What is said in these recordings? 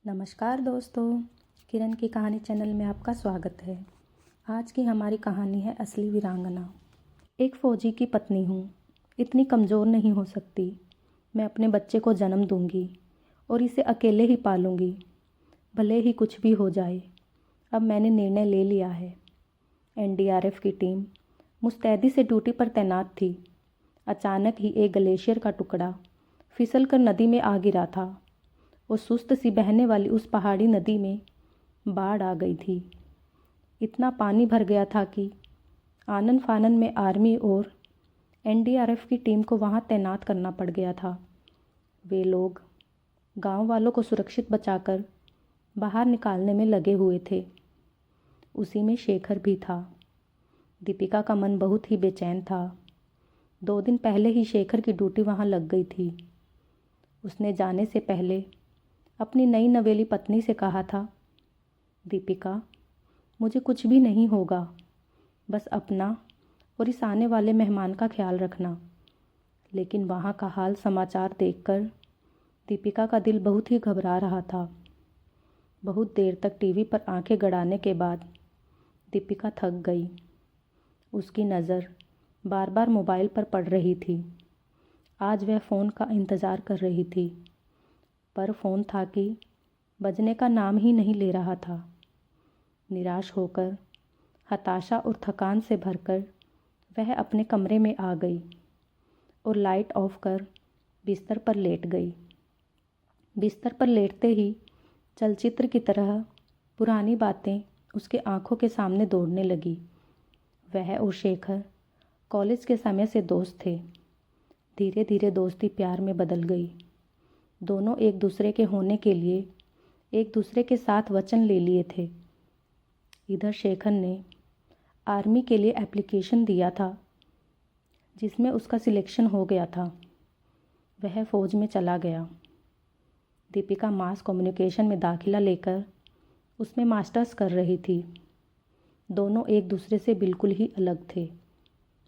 नमस्कार दोस्तों, किरण की कहानी चैनल में आपका स्वागत है। आज की हमारी कहानी है असली वीरांगना। एक फौजी की पत्नी हूँ, इतनी कमज़ोर नहीं हो सकती। मैं अपने बच्चे को जन्म दूँगी और इसे अकेले ही पालूँगी, भले ही कुछ भी हो जाए। अब मैंने निर्णय ले लिया है। एनडीआरएफ की टीम मुस्तैदी से ड्यूटी पर तैनात थी। अचानक ही एक ग्लेशियर का टुकड़ा फिसल कर नदी में आ गिरा था और सुस्त सी बहने वाली उस पहाड़ी नदी में बाढ़ आ गई थी। इतना पानी भर गया था कि आनन फानन में आर्मी और एनडीआरएफ की टीम को वहां तैनात करना पड़ गया था। वे लोग गांव वालों को सुरक्षित बचाकर बाहर निकालने में लगे हुए थे। उसी में शेखर भी था। दीपिका का मन बहुत ही बेचैन था। 2 दिन पहले ही शेखर की ड्यूटी वहां लग गई थी। उसने जाने से पहले अपनी नई नवेली पत्नी से कहा था, दीपिका, मुझे कुछ भी नहीं होगा, बस अपना और इस आने वाले मेहमान का ख्याल रखना। लेकिन वहाँ का हाल समाचार देखकर दीपिका का दिल बहुत ही घबरा रहा था। बहुत देर तक टीवी पर आंखें गड़ाने के बाद दीपिका थक गई। उसकी नज़र बार बार मोबाइल पर पड़ रही थी। आज वह फ़ोन का इंतज़ार कर रही थी, पर फ़ोन था कि बजने का नाम ही नहीं ले रहा था। निराश होकर, हताशा और थकान से भरकर वह अपने कमरे में आ गई और लाइट ऑफ कर बिस्तर पर लेट गई। बिस्तर पर लेटते ही चलचित्र की तरह पुरानी बातें उसके आंखों के सामने दौड़ने लगी। वह और शेखर कॉलेज के समय से दोस्त थे। धीरे धीरे दोस्ती प्यार में बदल गई। दोनों एक दूसरे के होने के लिए एक दूसरे के साथ वचन ले लिए थे। इधर शेखर ने आर्मी के लिए एप्लीकेशन दिया था, जिसमें उसका सिलेक्शन हो गया था। वह फ़ौज में चला गया। दीपिका मास कम्युनिकेशन में दाखिला लेकर उसमें मास्टर्स कर रही थी। दोनों एक दूसरे से बिल्कुल ही अलग थे,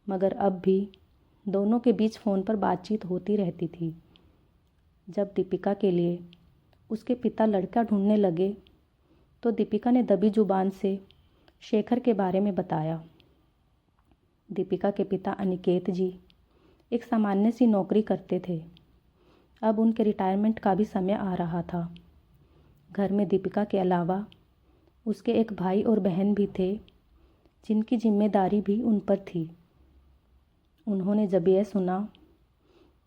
मगर अब भी दोनों के बीच फ़ोन पर बातचीत होती रहती थी। जब दीपिका के लिए उसके पिता लड़का ढूंढने लगे तो दीपिका ने दबी जुबान से शेखर के बारे में बताया। दीपिका के पिता अनिकेत जी एक सामान्य सी नौकरी करते थे। अब उनके रिटायरमेंट का भी समय आ रहा था। घर में दीपिका के अलावा उसके एक भाई और बहन भी थे, जिनकी जिम्मेदारी भी उन पर थी। उन्होंने जब यह सुना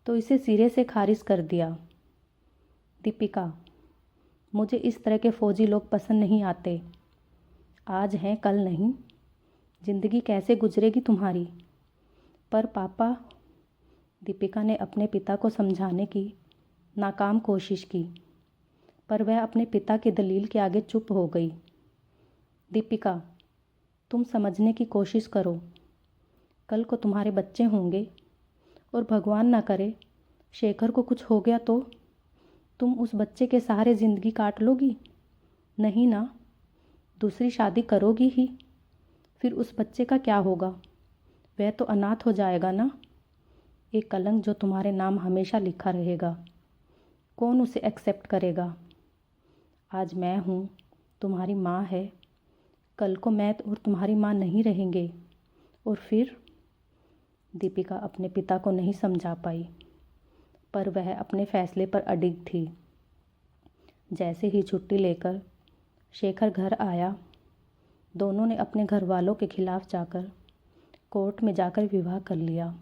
तो इसे सिरे से खारिज कर दिया। दीपिका, मुझे इस तरह के फ़ौजी लोग पसंद नहीं आते। आज हैं कल नहीं, ज़िंदगी कैसे गुजरेगी तुम्हारी। पर पापा, दीपिका ने अपने पिता को समझाने की नाकाम कोशिश की, पर वह अपने पिता की दलील के आगे चुप हो गई। दीपिका, तुम समझने की कोशिश करो। कल को तुम्हारे बच्चे होंगे और भगवान ना करे शेखर को कुछ हो गया तो तुम उस बच्चे के सहारे ज़िंदगी काट लोगी? नहीं ना, दूसरी शादी करोगी ही। फिर उस बच्चे का क्या होगा? वह तो अनाथ हो जाएगा ना। एक कलंक जो तुम्हारे नाम हमेशा लिखा रहेगा। कौन उसे एक्सेप्ट करेगा? आज मैं हूँ, तुम्हारी माँ है, कल को मैं और तुम्हारी माँ नहीं रहेंगे, और फिर? दीपिका अपने पिता को नहीं समझा पाई, पर वह अपने फैसले पर अडिग थी। जैसे ही छुट्टी लेकर शेखर घर आया, दोनों ने अपने घर वालों के खिलाफ जाकर कोर्ट में जाकर विवाह कर लिया।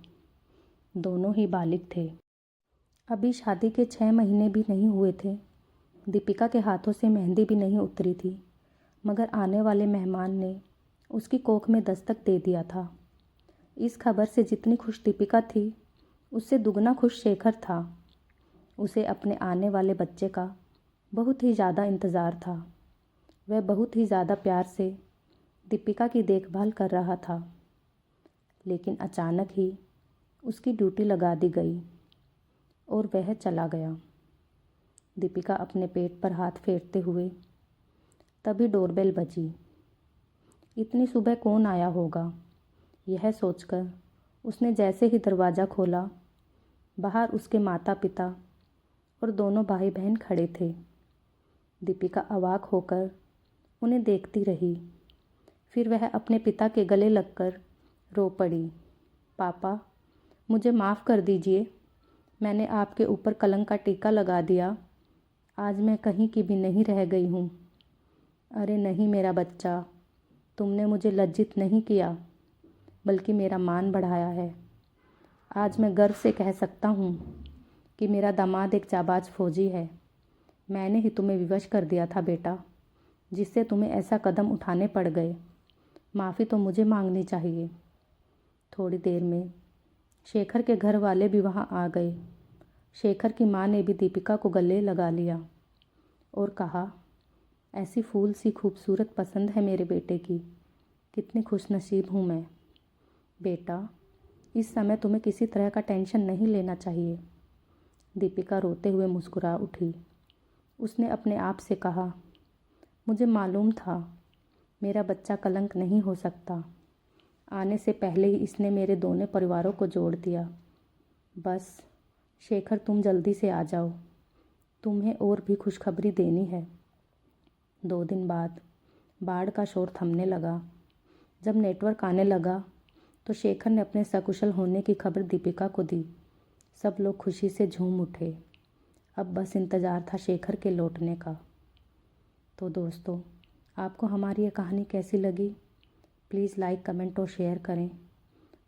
दोनों ही बालिग थे। अभी शादी के 6 महीने भी नहीं हुए थे। दीपिका के हाथों से मेहंदी भी नहीं उतरी थी, मगर आने वाले मेहमान ने उसकी कोख में दस्तक दे दिया था। इस खबर से जितनी खुश दीपिका थी, उससे दुगना खुश शेखर था। उसे अपने आने वाले बच्चे का बहुत ही ज़्यादा इंतज़ार था। वह बहुत ही ज़्यादा प्यार से दीपिका की देखभाल कर रहा था। लेकिन अचानक ही उसकी ड्यूटी लगा दी गई और वह चला गया। दीपिका अपने पेट पर हाथ फेरते हुए तभी डोरबेल बजी। इतनी सुबह कौन आया होगा, यह सोचकर उसने जैसे ही दरवाज़ा खोला, बाहर उसके माता पिता और दोनों भाई बहन खड़े थे। दीपिका अवाक होकर उन्हें देखती रही। फिर वह अपने पिता के गले लगकर रो पड़ी। पापा, मुझे माफ़ कर दीजिए। मैंने आपके ऊपर कलंक का टीका लगा दिया। आज मैं कहीं की भी नहीं रह गई हूँ। अरे नहीं मेरा बच्चा, तुमने मुझे लज्जित नहीं किया, बल्कि मेरा मान बढ़ाया है। आज मैं गर्व से कह सकता हूँ कि मेरा दामाद एक जाबाज फौजी है। मैंने ही तुम्हें विवश कर दिया था बेटा, जिससे तुम्हें ऐसा कदम उठाने पड़ गए। माफ़ी तो मुझे मांगनी चाहिए। थोड़ी देर में शेखर के घर वाले भी वहाँ आ गए। शेखर की माँ ने भी दीपिका को गले लगा लिया और कहा, ऐसी फूल सी खूबसूरत पसंद है मेरे बेटे की। कितनी खुशनसीब हूँ मैं। बेटा, इस समय तुम्हें किसी तरह का टेंशन नहीं लेना चाहिए। दीपिका रोते हुए मुस्कुरा उठी। उसने अपने आप से कहा, मुझे मालूम था मेरा बच्चा कलंक नहीं हो सकता। आने से पहले ही इसने मेरे दोनों परिवारों को जोड़ दिया। बस शेखर, तुम जल्दी से आ जाओ। तुम्हें और भी खुशखबरी देनी है। 2 दिन बाद बाढ़ का शोर थमने लगा। जब नेटवर्क आने लगा तो शेखर ने अपने सकुशल होने की खबर दीपिका को दी। सब लोग खुशी से झूम उठे। अब बस इंतज़ार था शेखर के लौटने का। तो दोस्तों, आपको हमारी ये कहानी कैसी लगी? प्लीज़ लाइक, कमेंट और शेयर करें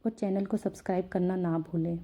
और चैनल को सब्सक्राइब करना ना भूलें।